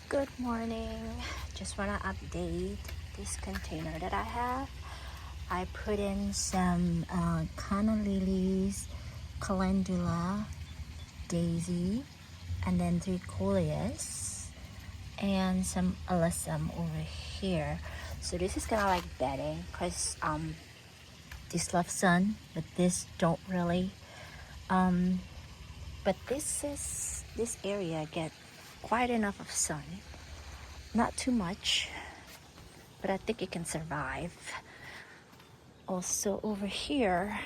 Good morning. Just want to update this container that I have. I put in some canna lilies, calendula, daisy, and then three coleus, and some alyssum over here. So this is kind of like bedding because this love sun, but this don't really. But this area get quite enough of sun. Not too much, but I think it can survive. Also over here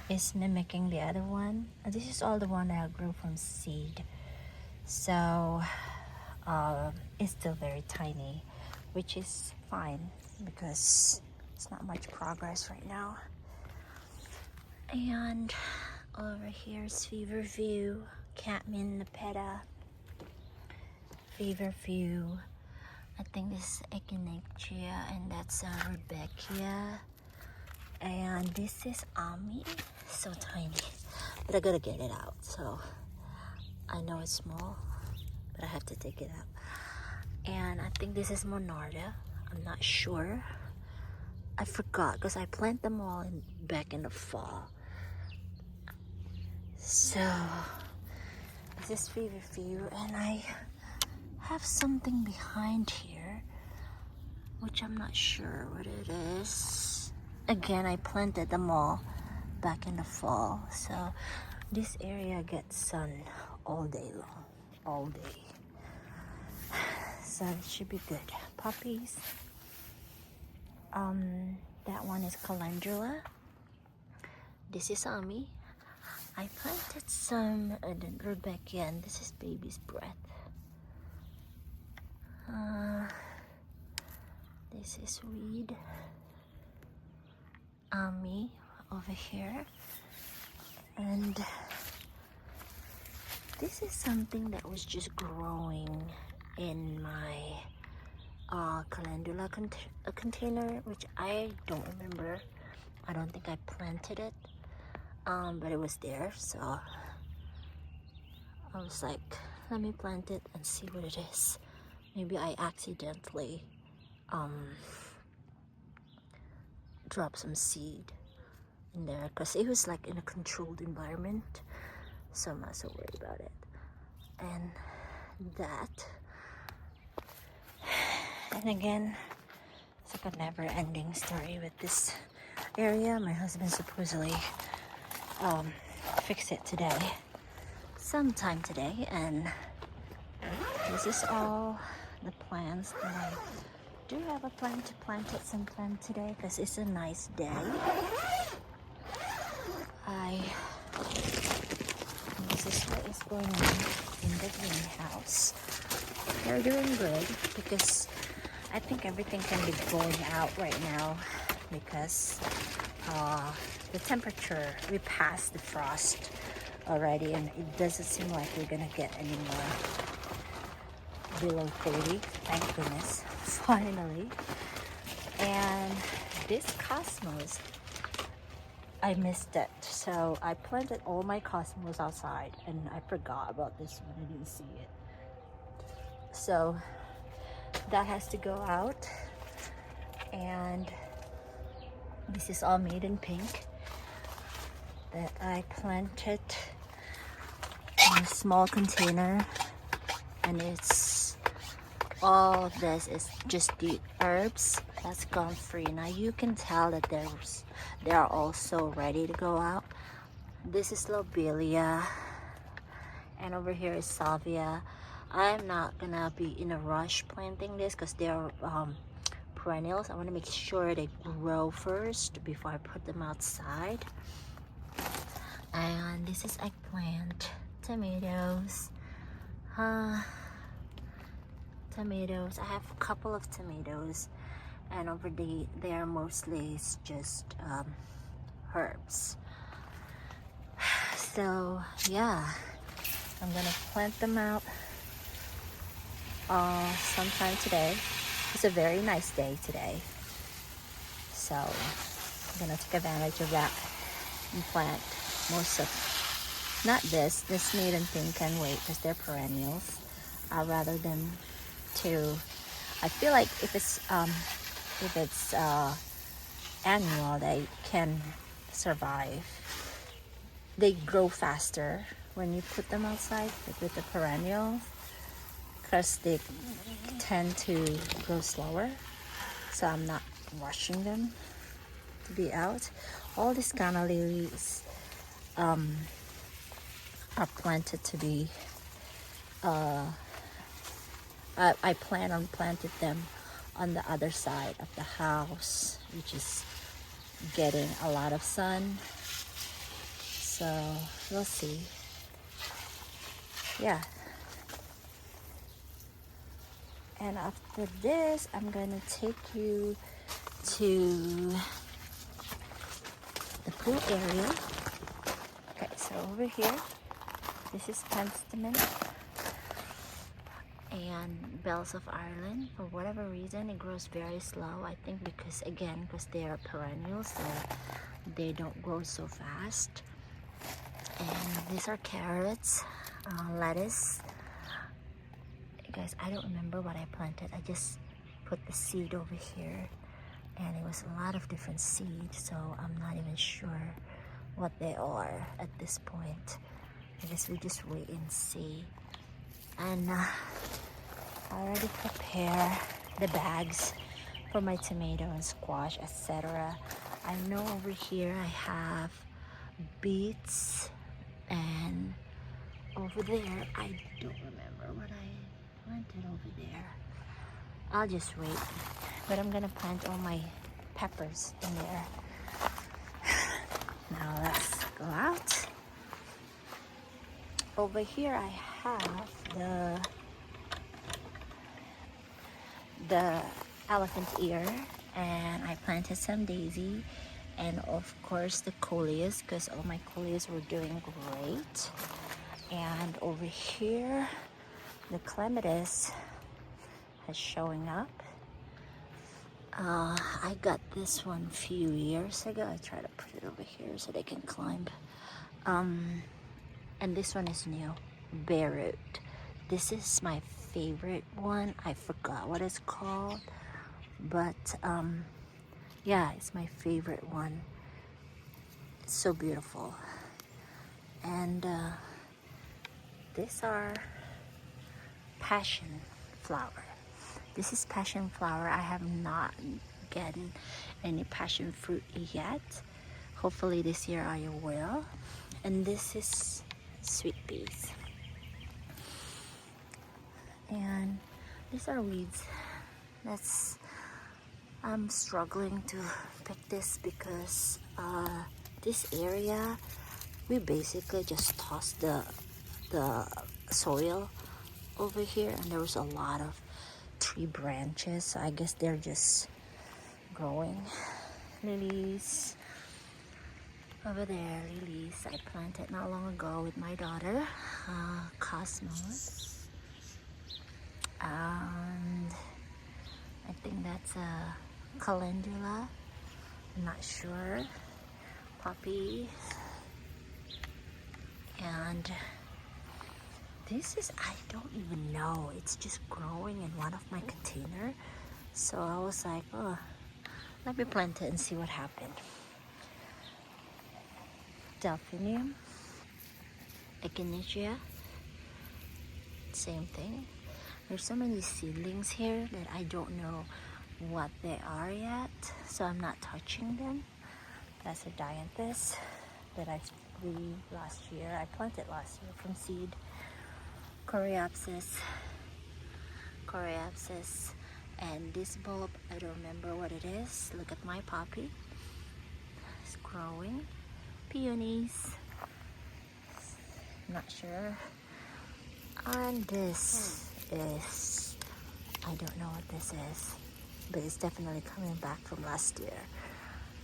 is mimicking the other one. And this is all the one that I grew from seed. So it's still very tiny, which is fine because it's not much progress right now. And over here is Feverview, Catmin Nepeta, Feverview. I think this is Echinacea and that's Rebecca. And this is Ami, so tiny. But I gotta get it out, so I know it's small, but I have to take it out. And I think this is Monarda. I'm not sure. I forgot because I plant them all back in the fall. So this is Feverview, and I have something behind here, which I'm not sure what it is. Again, I planted them all back in the fall, so this area gets sun all day long, all day. So it should be good. Puppies. That one is calendula. This is Ami. I planted some Rebecca, and this is baby's breath. This is weed. Ami over here. And this is something that was just growing in my calendula container, which I don't remember. I don't think I planted it, but it was there, so I was like, let me plant it and see what it is. Maybe I accidentally dropped some seed in there because it was like in a controlled environment, so I'm not so worried about it. And that, and again, it's like a never-ending story with this area. My husband supposedly fixed it today, sometime today, and this is all the plants that I do have a plan to plant it sometime today because it's a nice day. This is what is going on in the greenhouse. They're doing good because I think everything can be going out right now because the temperature, we passed the frost already, and it doesn't seem like we're gonna get any more below 30, thank goodness, finally. And this cosmos, I missed it, so I planted all my cosmos outside and I forgot about this one. I didn't see it, so that has to go out. And this is all made in pink that I planted in a small container, and it's all of this is just the herbs that's gone free. Now you can tell that they are also ready to go out. This is lobelia, and over here is salvia. I'm not gonna be in a rush planting this because they are perennials. I want to make sure they grow first before I put them outside. And this is eggplant, tomatoes, tomatoes. I have a couple of tomatoes, and over they are mostly just herbs. So yeah, I'm gonna plant them out sometime today. It's a very nice day today, so I'm gonna take advantage of that and plant most of, not this made and thing can wait because they're perennials. rather than to. I feel like if it's annual, they can survive. They grow faster when you put them outside, like with the perennial, because they tend to grow slower. So I'm not rushing them to be out. All these canna lilies are planted to be. I plan on planting them on the other side of the house, which is getting a lot of sun. So we'll see. Yeah. And after this, I'm gonna take you to the pool area. Okay, so over here, this is Penstemon and Bells of Ireland. For whatever reason, it grows very slow. I think because they are perennials, they don't grow so fast. And these are carrots, lettuce. Guys, I don't remember what I planted. I just put the seed over here, and it was a lot of different seeds, so I'm not even sure what they are at this point. I guess we just wait and see. And I already prepare the bags for my tomato and squash, etc. I know over here I have beets, and over there I don't remember what I planted over there. I'll just wait, but I'm gonna plant all my peppers in there. Now let's go out. Over here I have the elephant ear, and I planted some daisy, and of course the coleus, because all my coleus were doing great. And over here the clematis is showing up. I got this one a few years ago. I try to put it over here so they can climb. And this one is new, bare root. This is my favorite one. I forgot what it's called, but yeah, it's my favorite one. It's so beautiful. And these are passion flower. This is passion flower. I have not gotten any passion fruit yet. Hopefully this year I will. And this is sweet peas. And these are weeds. I'm struggling to pick this because this area, we basically just tossed the soil over here, and there was a lot of tree branches, so I guess they're just growing. Lilies over there, lilies I planted not long ago with my daughter, cosmos, and I think that's a calendula, I'm not sure, poppy, and this is, I don't even know, it's just growing in one of my containers. So I was like, oh, let me plant it and see what happened. Delphinium, echinacea, same thing. There's so many seedlings here that I don't know what they are yet, so I'm not touching them. That's a dianthus that I grew last year. I planted last year from seed. Coreopsis, and this bulb, I don't remember what it is. Look at my poppy, it's growing. Peonies, not sure. And this is, I don't know what this is, but it's definitely coming back from last year.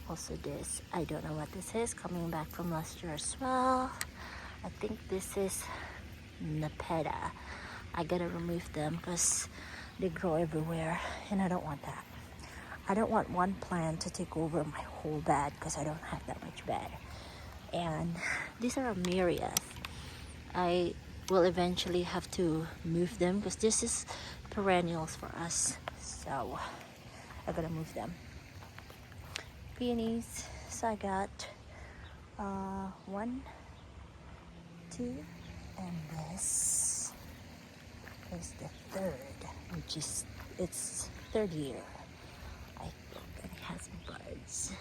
Also this, I don't know what this is, coming back from last year as well. I think this is Nepeta. I gotta remove them because they grow everywhere, and I don't want that. I don't want one plant to take over my whole bed because I don't have that much bed. And these are Amelias. I we'll eventually have to move them because this is perennials for us. So I'm gonna move them. Peonies. So I got one, two, and this is the third, which is its third year. I think and it has buds.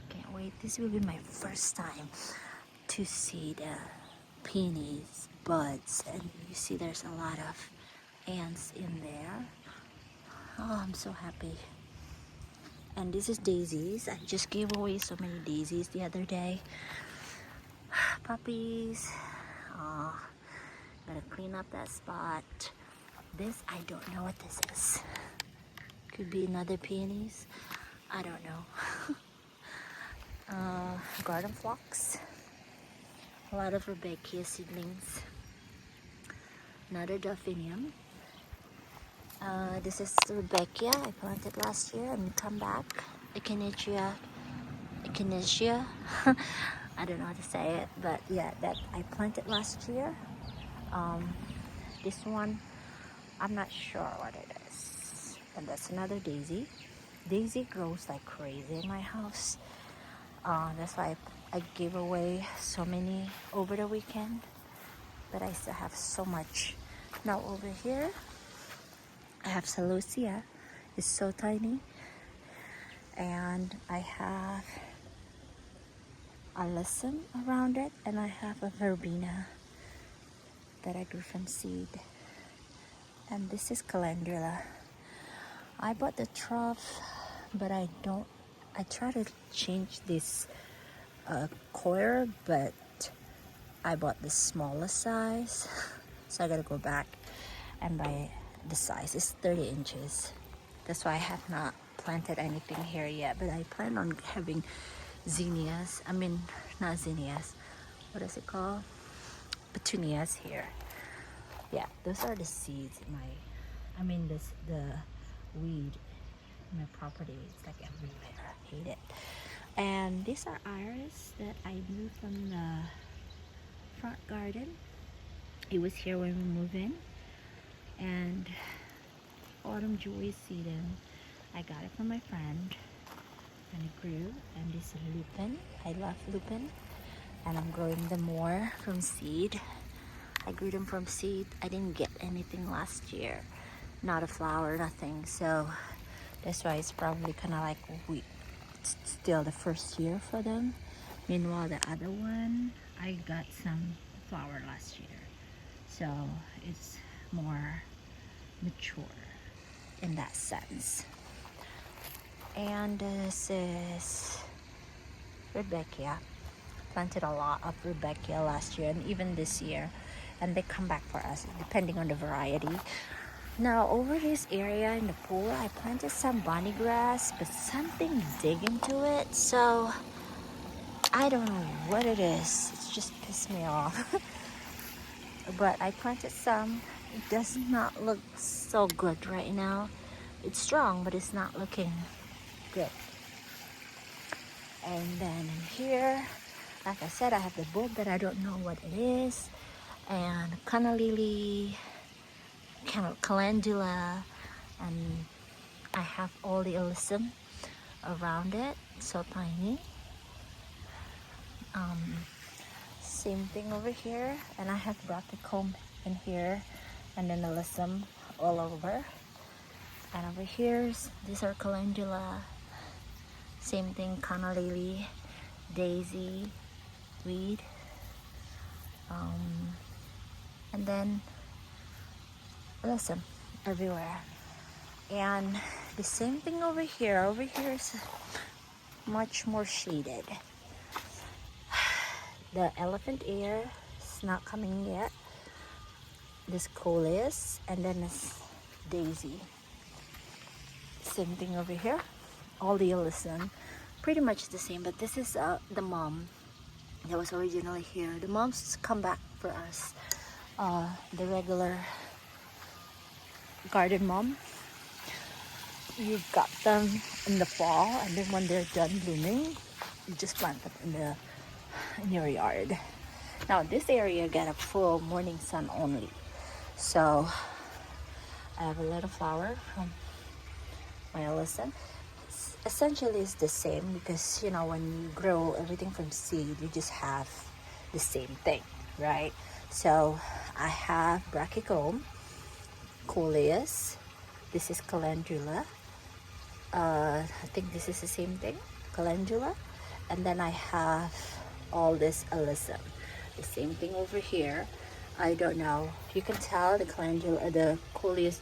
Can't wait. This will be my first time to see the peonies buds, and you see there's a lot of ants in there. Oh, I'm so happy. And this is daisies. I just gave away so many daisies the other day. Puppies. Oh, gotta clean up that spot. This, I don't know what this is. Could be another peonies. I don't know. Garden phlox. A lot of Rebecca seedlings. Another delphinium. This is Rebecca. I planted last year and come back. Echinacea. I don't know how to say it, but yeah, that I planted last year. This one, I'm not sure what it is. And that's another daisy. Daisy grows like crazy in my house. That's why I gave away so many over the weekend. But I still have so much. Now over here, I have celosia. It's so tiny. And I have alyssum around it. And I have a verbena that I grew from seed. And this is calendula. I bought the trough, but I try to change this coir, but I bought the smallest size. So I gotta go back and buy the size. It's 30 inches. That's why I have not planted anything here yet, but I plan on having zinnias. I mean, not zinnias. What is it called? Petunias here. Yeah, those are the seeds in my, the weed in my property. It's like everywhere. I hate it. And these are iris that I moved from the front garden. It was here when we moved in. And autumn joy sedum, I got it from my friend, and it grew. And this is lupin. I love lupin, and I'm growing them more from seed. I grew them from seed. I didn't get anything last year, not a flower, nothing. So that's why it's probably kind of like it's still the first year for them. Meanwhile, the other one, I got some flower last year, so it's more mature in that sense. And this is Rebecca. Planted a lot of Rebecca last year and even this year, and they come back for us depending on the variety. Now over this area in the pool, I planted some bonny grass, but something dig into it, so I don't know what it is. It's just pissed me off. But I planted some. It does not look so good right now. It's strong, but it's not looking good. And then in here, like I said, I have the bulb that I don't know what it is, and canna lily, calendula, and I have all the alyssum around it, so tiny. Same thing over here, and I have brassicum in here, and then alyssum all over. And over here, these are calendula. Same thing, canna lily, daisy, weed, and then alyssum everywhere. And the same thing over here. Over here is much more shaded. The elephant ear is not coming yet. This coleus, and then this daisy. Same thing over here. All the alyssum, pretty much the same. But this is the mom that was originally here. The moms come back for us. The regular garden mom. You've got them in the fall, and then when they're done blooming, you just plant them in your yard. Now this area got a full morning sun only. So I have a little flower from my Alyssum. Essentially it's the same because when you grow everything from seed, you just have the same thing, right? So I have brachycomb, coleus. This is calendula. I think this is the same thing, calendula. And then I have all this alyssum. The same thing over here. I don't know. You can tell the calendula, the coleus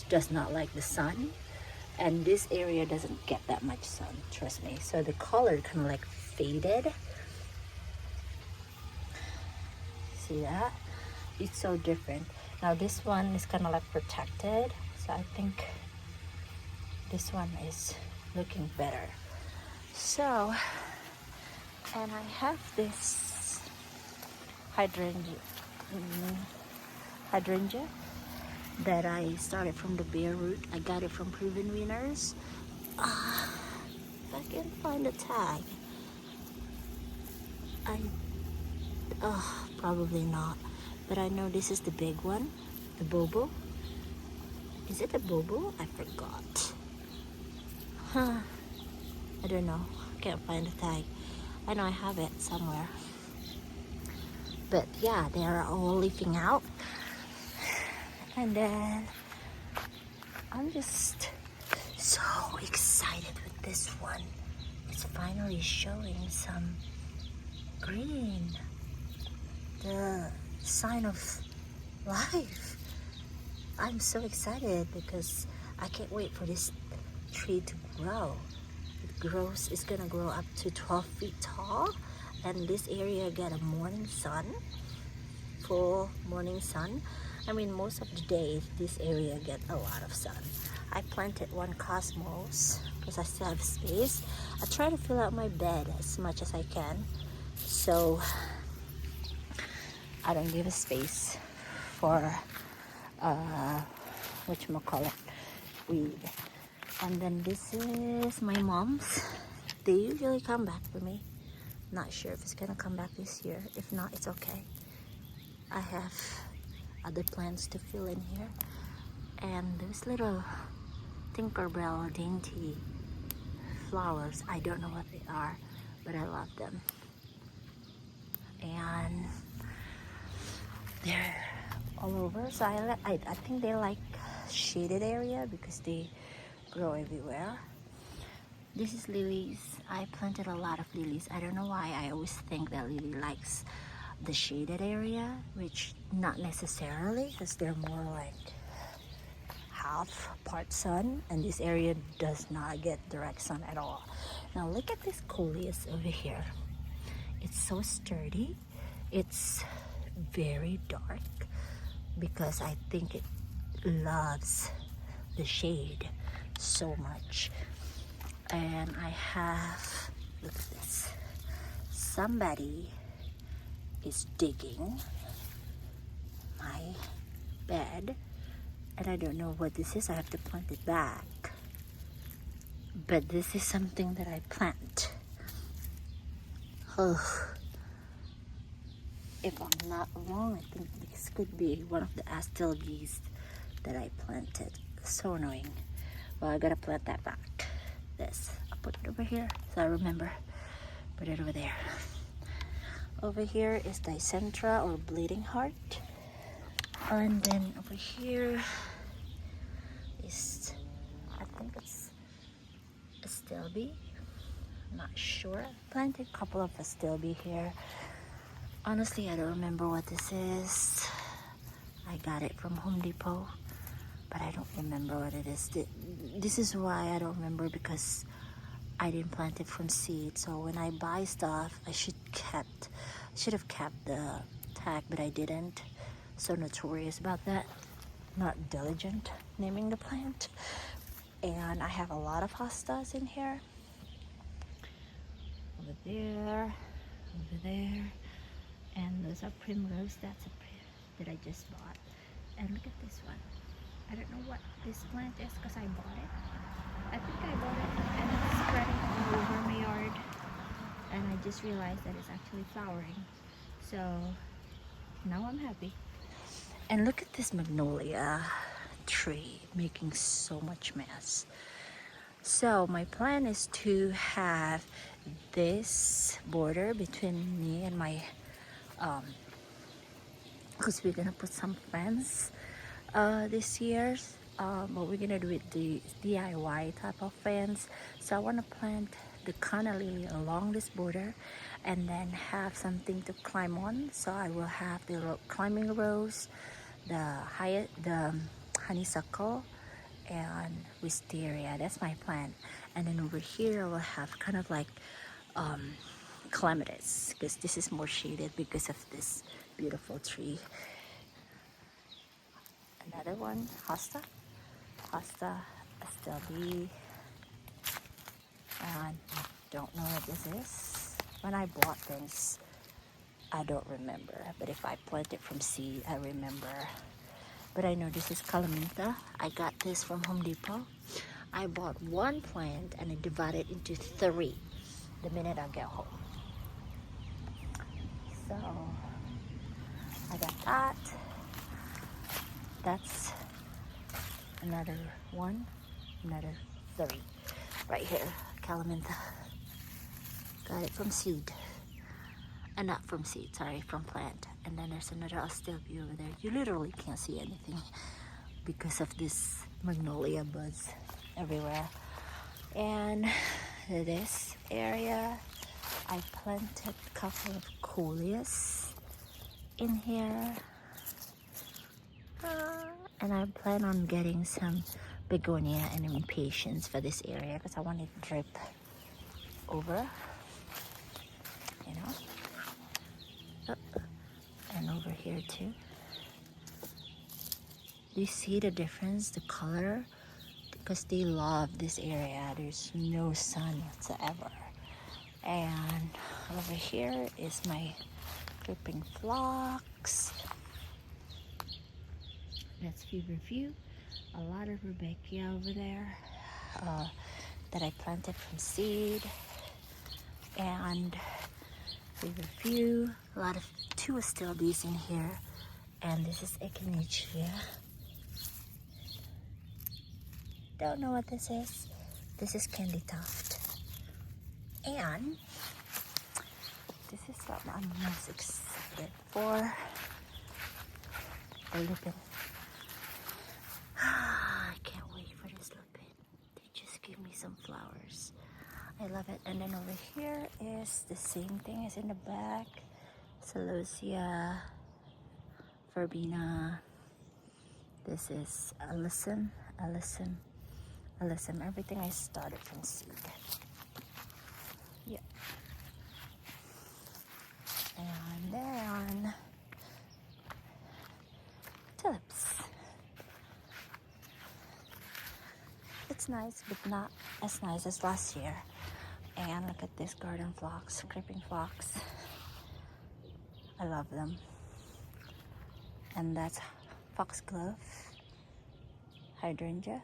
does not like the sun. And this area doesn't get that much sun, trust me. So the color kind of like faded. See that? It's so different. Now this one is kind of like protected. So I think this one is looking better. So, and I have this hydrangea that I started from the bare root. I got it from Proven Winners. If I can find a tag. Probably not. But I know this is the big one, the bobo. Is it a bobo? I forgot. I don't know. Can't find a tag. I know I have it somewhere. But yeah, they are all leafing out. And then I'm just so excited with this one. It's finally showing some green. The sign of life. I'm so excited because I can't wait for this tree to grow. It's gonna grow up to 12 feet tall, and this area get a morning sun, full morning sun. I mean, most of the day this area get a lot of sun. I planted one cosmos because I still have space. I try to fill out my bed as much as I can, so I don't give a space for whatchamacallit, weed. And then this is my mom's. They usually come back for me. Not sure if it's gonna come back this year. If not, it's okay. I have other plants to fill in here. And those little Tinkerbell dainty flowers, I don't know what they are, but I love them. And they're all over. So I think they like shaded area because they grow everywhere. This is lilies. I planted a lot of lilies. I don't know why. I always think that lily likes the shaded area, which not necessarily, because they're more like half part sun, and this area does not get direct sun at all. Now look at this coleus over here. It's so sturdy. It's very dark because I think it loves the shade so much. And I have, look at this, somebody is digging my bed, and I don't know what this is. I have to plant it back, but this is something that I plant. If I'm not wrong, I think this could be one of the astilbes that I planted. So annoying. Well, I gotta plant that back. This, I'll put it over here so I remember. Put it over there. Over here is Dicentra or bleeding heart. And then over here is, I think it's astilbe. I'm not sure. Planted a couple of astilbe here. Honestly, I don't remember what this is. I got it from Home Depot, but I don't remember what it is. This is why I don't remember, because I didn't plant it from seed. So when I buy stuff, I should have kept the tag, but I didn't. So notorious about that. Not diligent naming the plant. And I have a lot of hostas in here. Over there, over there. And those are primrose. That's that I just bought. And look at this one. I don't know what this plant is because I bought it. I think I bought it and it's spreading all over my yard. And I just realized that it's actually flowering. So now I'm happy. And look at this magnolia tree making so much mess. So my plan is to have this border between me and my because we're gonna put some fence this year, but we're gonna do it the DIY type of fence. So I want to plant the canna lily along this border and then have something to climb on. So I will have the climbing rose, the honeysuckle, and wisteria. That's my plan. And then over here I will have kind of like clematis, because this is more shaded because of this beautiful tree. Another one, hosta astelbi, and don't know what this is. When I bought things, I don't remember, but if I plant it from seed, I remember. But I know this is calamitha. I got this from Home Depot. I bought one plant and I divided it into 3 the minute I get home. So I got that. That's another one, another 3 right here. Calamitha. Got it from seed. And not from seed, sorry, from plant. And then there's another astilbe over there. You literally can't see anything because of this magnolia buds everywhere. And this area, I planted a couple of coleus in here. And I plan on getting some begonia and impatiens for this area because I want it to drip over, you know. And over here too. Do you see the difference, the color? Because they love this area. There's no sun whatsoever. And over here is my dripping phlox. That's feverfew. A lot of rudbeckia over there that I planted from seed. And feverfew. A lot of 2 astilbes in here. And this is echinacea. Don't know what this is. This is candy tuft. And this is what I'm most excited for. The lupin. I can't wait for this lupin. They just give me some flowers. I love it. And then over here is the same thing as in the back. Celosia, verbena. This is alyssum. Everything I started from seed. Yeah. And then tulips. It's nice, but not as nice as last year. And look at this garden phlox, creeping phlox. I love them. And that's foxglove, hydrangea.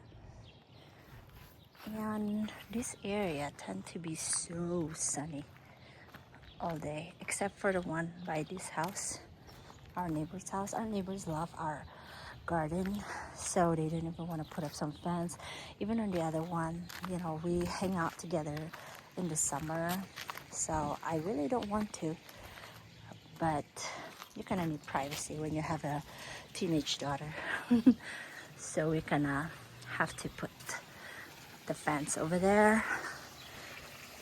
And this area tend to be so sunny all day, except for the one by this house, our neighbor's house. Our neighbors love our garden, so they didn't even want to put up some fence. Even on the other one, you know, we hang out together in the summer, so I really don't want to, but you kind of need privacy when you have a teenage daughter. So we kind of have to put the fence over there,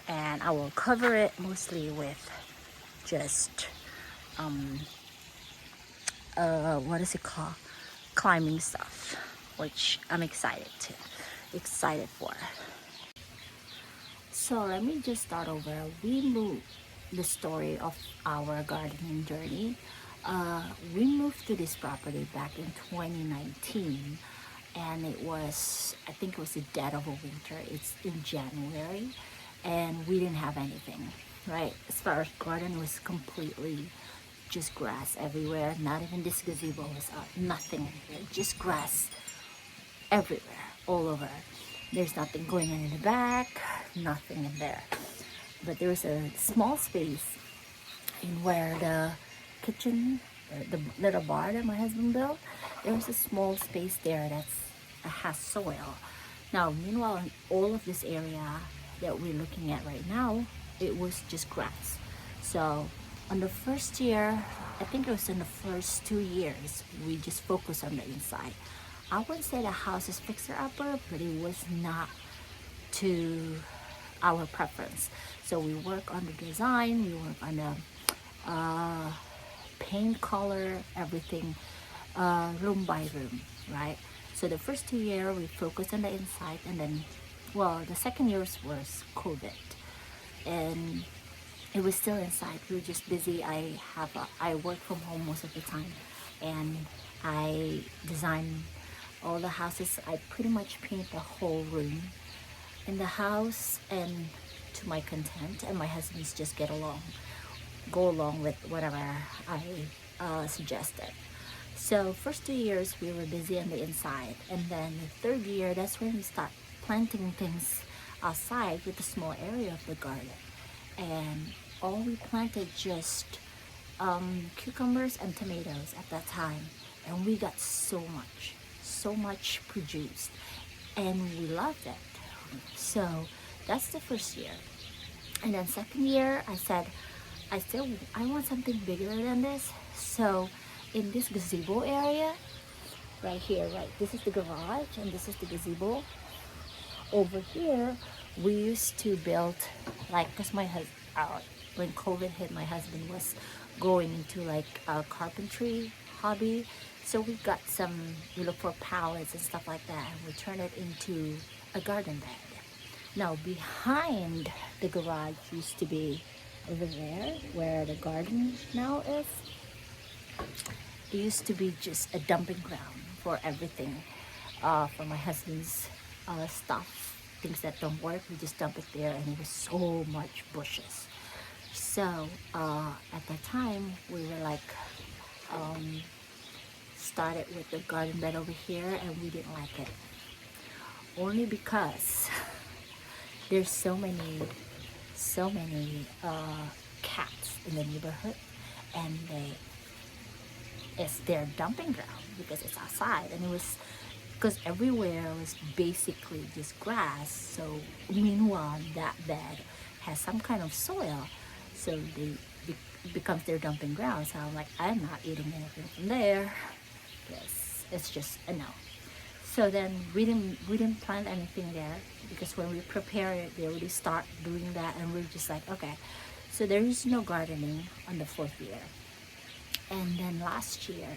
and I will cover it mostly with just what is it called, climbing stuff, which I'm excited for. So let me just start over. We moved the story of our gardening journey. We moved to this property back in 2019, and it was, I think it was the dead of a winter. It's in January, and we didn't have anything, right? As far as garden was completely just grass everywhere. Not even this gazebo was up. Nothing in here, just grass everywhere, all over. There's nothing going on in the back, nothing in there. But there was a small space in where the kitchen, the little bar that my husband built, there was a small space there that has soil. Now, meanwhile, in all of this area that we're looking at right now, it was just grass. So on the first year, I think it was in the first 2 years, we just focused on the inside. I wouldn't say the house is fixer-upper, but it was not to our preference. So we work on the design, we work on the paint color, everything, room by room, right? So the first 2 years we focused on the inside, and then, well, the second year was COVID, and it was still inside. We were just busy. I work from home most of the time, and I design all the houses. I pretty much paint the whole room in the house, and to my content, and my husband's just go along with whatever I suggested. So first 2 years we were busy on the inside, and then the third year, that's when we start planting things outside with the small area of the garden. And all we planted just cucumbers and tomatoes at that time, and we got so much produced, and we loved it. So that's the first year. And then second year, I said, I want something bigger than this. So in this gazebo area right here, right, this is the garage and this is the gazebo. Over here we used to build, like, because my husband, when COVID hit, my husband was going into like a carpentry hobby. So we look for pallets and stuff like that, and we turn it into a garden bed. Now behind the garage used to be over there where the garden now is. It used to be just a dumping ground for everything, for my husband's stuff, things that don't work. We just dump it there, and it was so much bushes. So at that time we were like, started with the garden bed over here, and we didn't like it, only because there's so many cats in the neighborhood, and it's their dumping ground because it's outside, and it was because everywhere was basically just grass. So meanwhile, that bed has some kind of soil, so it becomes their dumping ground. So I'm like, I'm not eating anything from there. Yes, it's just a no. So then we didn't plant anything there, because when we prepare it, they already start doing that, and we're just like, okay. So there is no gardening on the fourth year. And then last year,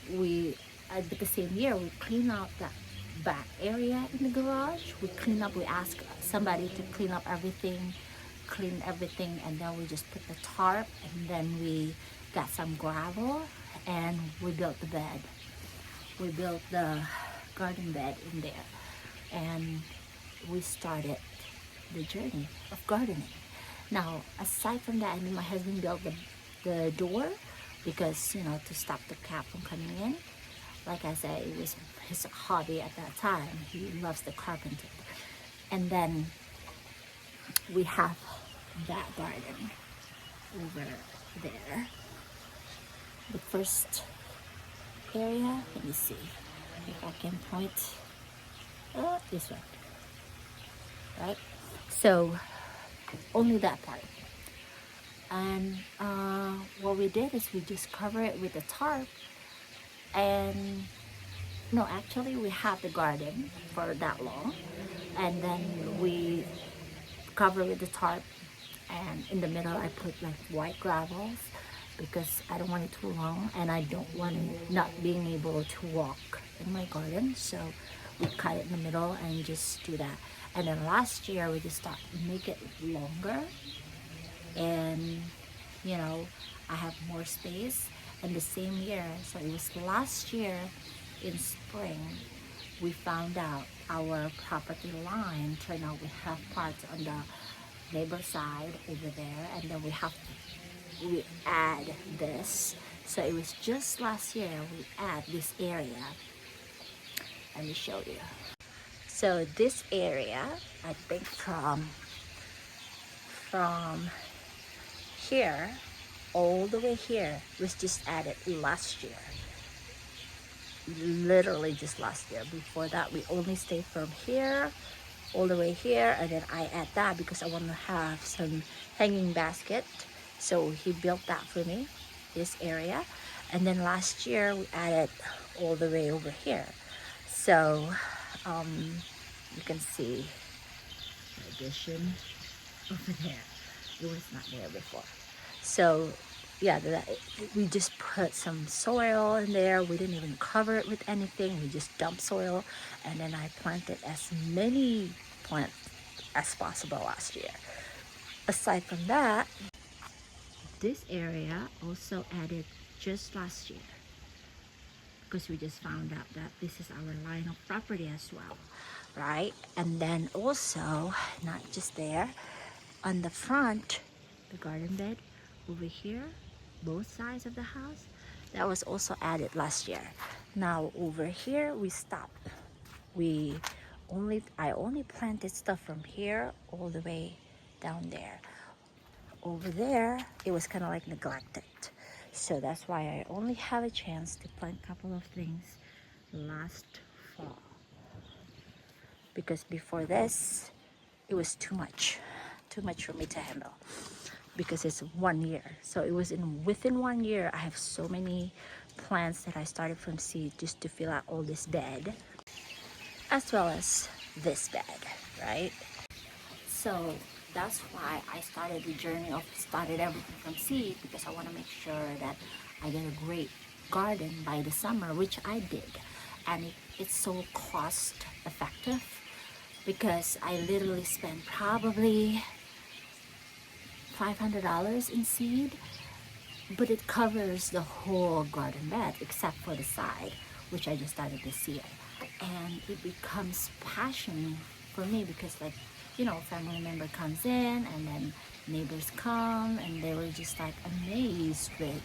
the same year, we clean out that back area in the garage. We ask somebody to clean everything, and then we just put the tarp, and then we got some gravel, and we built the bed. We built the garden bed in there, and we started the journey of gardening. Now, aside from that, my husband built the door, because, to stop the cat from coming in. Like I said, it was his hobby at that time. He loves the carpentry. And then we have that garden over there. The first area, let me see if I can point, this one, right? So only that part. And what we did is we just cover it with a tarp. And no, actually we have the garden for that long, and then we cover with the tarp, and in the middle I put like white gravels, because I don't want it too long, and I don't want not being able to walk in my garden. So we cut it in the middle and just do that. And then last year we just start make it longer, and I have more space. And the same year, so it was last year in spring, we found out our property line turned out we have parts on the neighbor side over there, and then we add this. So it was just last year we add this area. Let me show you. So this area, I think from here all the way here was just added last year. Literally just last year. Before that, we only stayed from here all the way here, and then I add that because I want to have some hanging basket. So he built that for me, this area. And then last year we added all the way over here. So you can see the addition over there. It was not there before. So yeah, we just put some soil in there. We didn't even cover it with anything. We just dumped soil, and then I planted as many plants as possible last year. Aside from that, this area also added just last year, because we just found out that this is our line of property as well, right? And then also, not just there, on the front, the garden bed over here, both sides of the house, that was also added last year. Now over here we stopped. I only planted stuff from here all the way down there. Over there it was kind of like neglected, so that's why I only have a chance to plant a couple of things last fall, because before this it was too much for me to handle, because it's 1 year. So it was within 1 year I have so many plants that I started from seed just to fill out all this bed, as well as this bed, right? So that's why I started the journey of started everything from seed, because I want to make sure that I get a great garden by the summer, which I did. And it's so cost effective, because I literally spent probably $500 in seed, but it covers the whole garden bed except for the side, which I just started this year. And it becomes passion for me, because like, you know, family member comes in, and then neighbors come, and they were just like amazed with,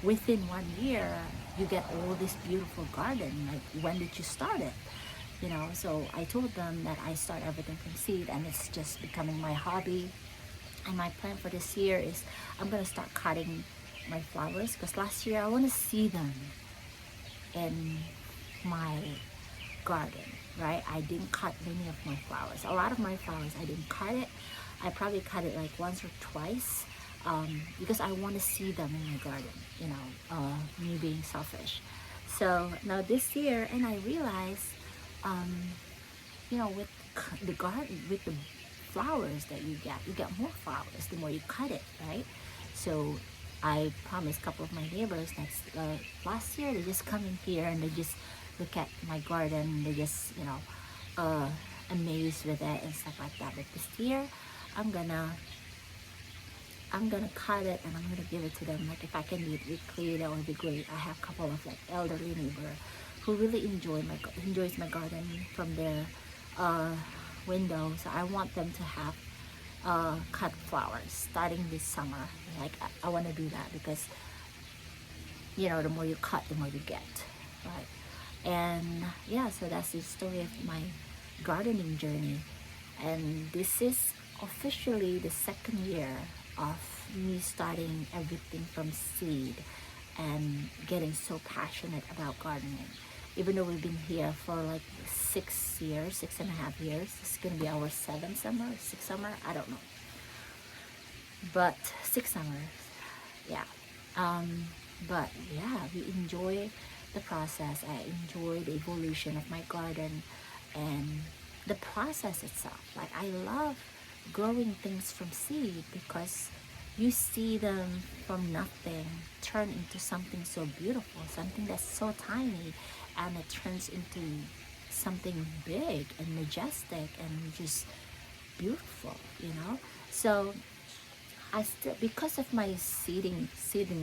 within 1 year you get all this beautiful garden, like when did you start it? You know, so I told them that I start everything from seed, and it's just becoming my hobby. And my plan for this year is I'm gonna start cutting my flowers, because last year I want to see them in my garden, right? I didn't cut many of my flowers. A lot of my flowers I didn't cut it. I probably cut it like once or twice, because I want to see them in my garden, you know, me being selfish. So now this year, and I realized, you know, with the garden, with the flowers that you get more flowers the more you cut it, right? So I promised a couple of my neighbors next last year, they just come in here and they just look at my garden, they just, you know, amazed with it and stuff like that. But this year I'm gonna cut it, and I'm gonna give it to them. Like if I can do it weekly, that would be great. I have a couple of like elderly neighbor who really enjoys my garden from their window. So I want them to have cut flowers starting this summer. Like I want to do that, because you know, the more you cut, the more you get, right? And yeah, so that's the story of my gardening journey. And this is officially the second year of me starting everything from seed and getting so passionate about gardening. Even though we've been here for like 6.5 years, this is gonna be our 7th summer, 6th summer, I don't know, but 6 summers, yeah. But yeah, we enjoy the process. I enjoy the evolution of my garden and the process itself. Like I love growing things from seed, because you see them from nothing turn into something so beautiful, something that's so tiny, and it turns into something big and majestic and just beautiful, you know. So I still, because of my seeding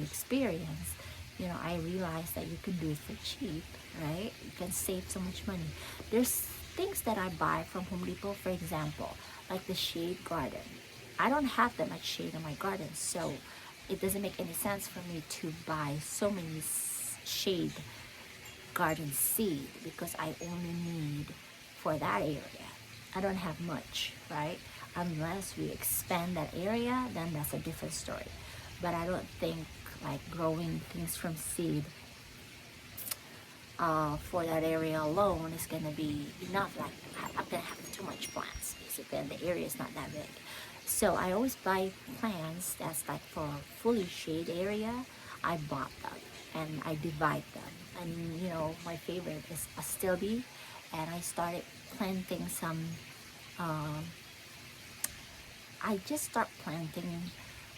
experience, you know, I realized that you can do it for cheap, right? You can save so much money. There's things that I buy from Home Depot, for example, like the shade garden. I don't have that much shade in my garden, so it doesn't make any sense for me to buy so many shade garden seed, because I only need for that area. I don't have much, right? Unless we expand that area, then that's a different story. But I don't think like growing things from seed for that area alone is gonna be enough. Like I'm gonna have too much plants basically, and the area is not that big. So I always buy plants that's like for fully shade area. I bought them and I divide them. And my favorite is astilbe, and I started planting some. Um, I just start planting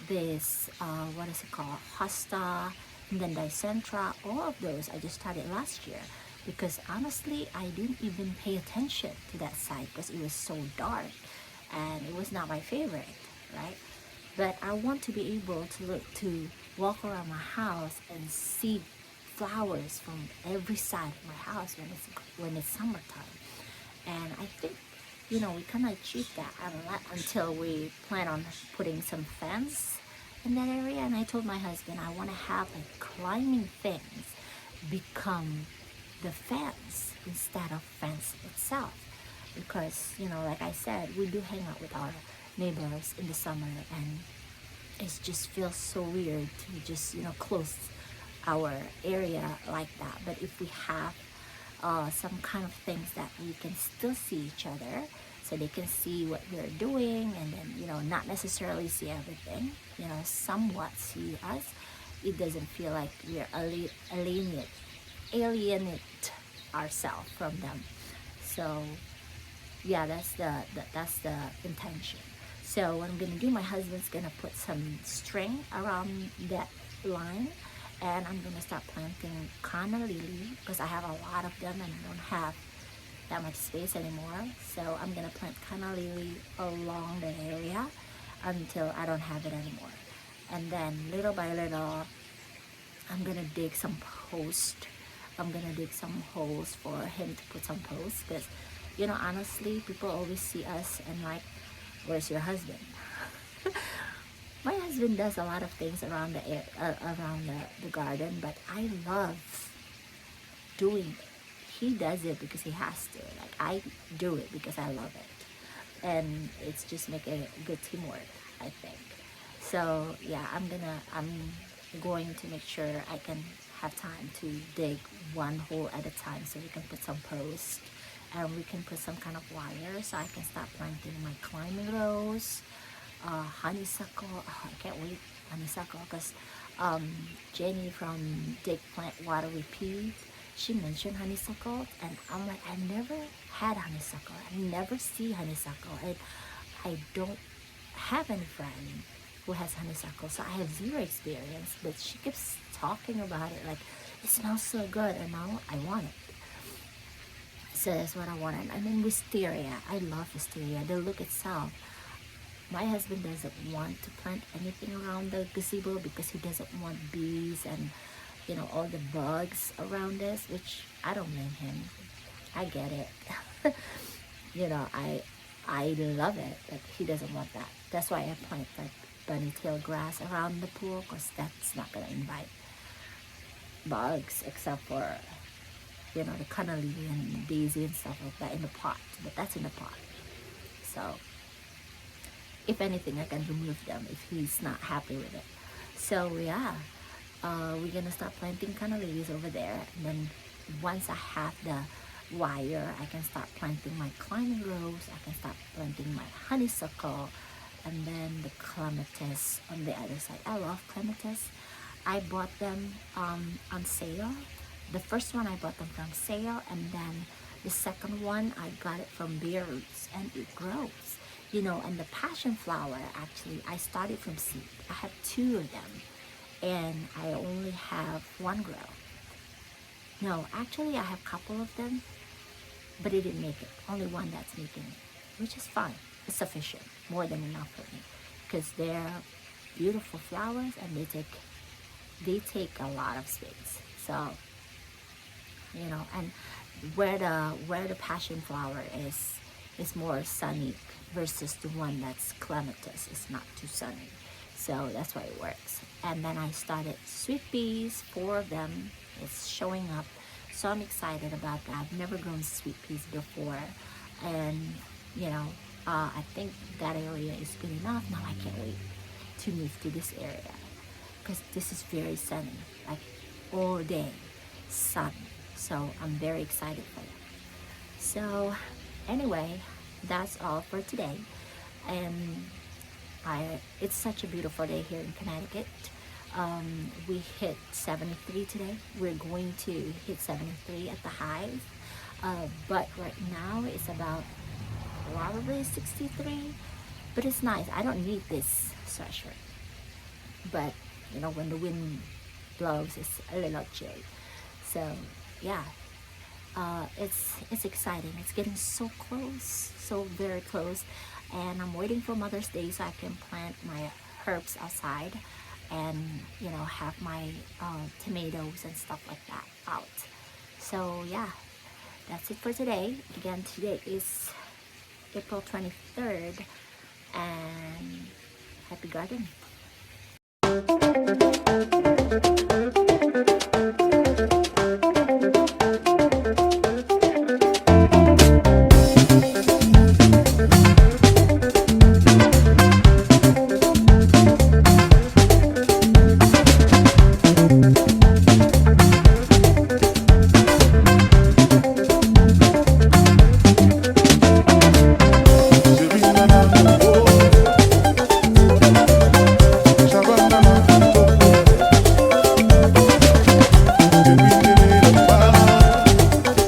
this. What is it called? Hosta, and then Dicentra. All of those I just started last year because honestly I didn't even pay attention to that site because it was so dark and it was not my favorite, right? But I want to be able to walk around my house and see flowers from every side of my house when it's summertime. And I think we kind of achieve that until we plan on putting some fence in that area. And I told my husband I want to have like climbing things become the fence instead of fence itself, because like I said, we do hang out with our neighbors in the summer, and it just feels so weird to just close our area like that. But if we have some kind of things that we can still see each other, so they can see what we're doing, and then not necessarily see everything, somewhat see us, it doesn't feel like we're alienate ourselves from them. So yeah, that's the intention. So what I'm gonna do, my husband's gonna put some string around that line, and I'm gonna start planting canna lily because I have a lot of them and I don't have that much space anymore. So I'm gonna plant canna lily along the area until I don't have it anymore. And then little by little, I'm gonna dig some posts. I'm gonna dig some holes for him to put some posts because, honestly, people always see us and like, where's your husband? My husband does a lot of things around the garden, but I love doing it. He does it because he has to. Like I do it because I love it, and it's just make a good teamwork, I think. So yeah, I'm going to make sure I can have time to dig one hole at a time so we can put some posts and we can put some kind of wire so I can start planting my climbing rose, honeysuckle. Oh, I can't wait, honeysuckle, because Jenny from Dig Plant Water Repeat, she mentioned honeysuckle, and I'm like, I've never had honeysuckle. I never see honeysuckle, and I don't have any friend who has honeysuckle, so I have zero experience. But she keeps talking about it like it smells so good, and now I want it. So that's what I wanted. And then wisteria, I love wisteria. The look itself. My husband doesn't want to plant anything around the gazebo because he doesn't want bees and all the bugs around us, which I don't blame him. I get it. I love it, but he doesn't want that. That's why I plant like bunny tail grass around the pool, because that's not gonna invite bugs except for the canna lily and daisy and stuff like that in the pot. But that's in the pot. So if anything, I can remove them if he's not happy with it. So yeah, we're gonna start planting canna lilies over there, and then once I have the wire, I can start planting my climbing rose, I can start planting my honeysuckle, and then the clematis on the other side. I love clematis. I bought them on sale. The first one I bought them from sale, and then the second one I got it from bare roots, and it grows. And the passion flower, actually, I started from seed. I have 2 of them, and I only have 1 grow. No, actually I have a couple of them, but it didn't make it. Only 1 that's making it, which is fine. It's sufficient, more than enough for me, because they're beautiful flowers and they take a lot of space. So and where the passion flower is more sunny versus the one that's clematis is not too sunny. So that's why it works. And then I started sweet peas, 4 of them. It's showing up. So I'm excited about that. I've never grown sweet peas before. And, I think that area is good enough. Now I can't wait to move to this area. because this is very sunny, like all day sun. So I'm very excited for that. So anyway, that's all for today. And it's such a beautiful day here in Connecticut. We hit 73 today. We're going to hit 73 at the highs. But right now it's about probably 63. But it's nice. I don't need this sweatshirt. But you know, when the wind blows, it's a little chilly. So yeah, it's exciting. It's getting so close, so very close. And I'm waiting for Mother's Day so I can plant my herbs outside and you know, have my tomatoes and stuff like that out. So yeah, that's it for today. Again, today is April 23rd, and happy gardening.